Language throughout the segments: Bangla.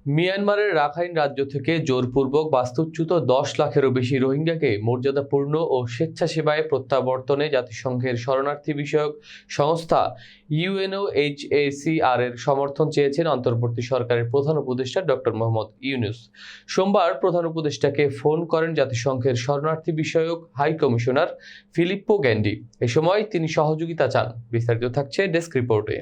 মিয়ানমারের রাখাইন রাজ্য থেকে জোরপূর্বক বাস্তুচ্যুত ১০ লাখেরও বেশি রোহিঙ্গাকে মর্যাদাপূর্ণ ও স্বেচ্ছাসেবায় প্রত্যাবর্তনে জাতিসংঘের শরণার্থী বিষয়ক সংস্থা ইউএনওএইচসিআর এর সমর্থন চেয়েছেন অন্তর্বর্তী সরকারের প্রধান উপদেষ্টা ডক্টর মোহাম্মদ ইউনূস। সোমবার প্রধান উপদেষ্টাকে ফোন করেন জাতিসংঘের শরণার্থী বিষয়ক হাই কমিশনার ফিলিপ্পো গ্যান্ডি। এ সময় তিনি সহযোগিতা চান। বিস্তারিত থাকছে ডেস্ক রিপোর্টে।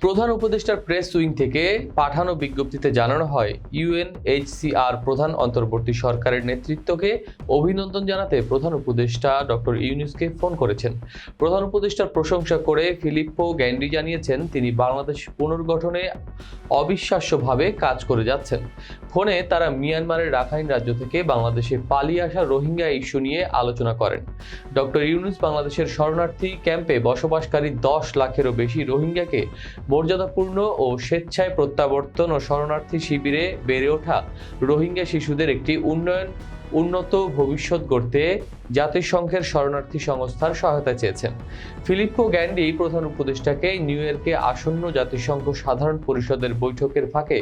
প্রধান উপদেষ্টার প্রেস উইং থেকে পাঠানো বিজ্ঞপ্তিতে জানানো হয়, ইউএনএইচসিআর প্রধান অন্তর্বর্তী সরকারের নেতৃত্বকে অভিনন্দন জানাতে প্রধান উপদেষ্টা ডক্টর ইউনূসকে ফোন করেছেন। প্রধান উপদেষ্টার প্রশংসা করে ফিলিপ্পো গ্যান্ডি জানিয়েছেন, তিনি বাংলাদেশ পুনর্গঠনে অবিশ্বাস্যভাবে কাজ করে যাচ্ছেন। ফোনে তারা মিয়ানমারের রাখাইন রাজ্য থেকে বাংলাদেশে পালিয়ে আসা রোহিঙ্গা ইস্যু নিয়ে আলোচনা করেন। ডক্টর ইউনূস বাংলাদেশের শরণার্থী ক্যাম্পে বসবাসকারী ১০ লাখেরও বেশি রোহিঙ্গাকে মর্যাদাপূর্ণ ও স্বেচ্ছায় প্রত্যাবর্তন ও শরণার্থী শিবিরে বেড়ে ওঠা রোহিঙ্গা শিশুদের একটি উন্নত ভবিষ্যৎ গড়তে জাতিসংঘের শরণার্থী সংস্থার সহায়তা চেয়েছেন। ফিলিপ্পো গ্যান্ডি প্রধান উপদেষ্টাকে নিউ ইয়র্কে আসন্ন জাতিসংঘ সাধারণ পরিষদের বৈঠকের ফাঁকে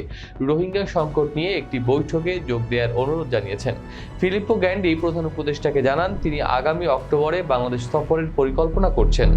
রোহিঙ্গা সংকট নিয়ে একটি বৈঠকে যোগ দেওয়ার অনুরোধ জানিয়েছেন। ফিলিপ্পো গ্যান্ডি প্রধান উপদেষ্টাকে জানান, তিনি আগামী অক্টোবরে বাংলাদেশ সফরের পরিকল্পনা করছেন।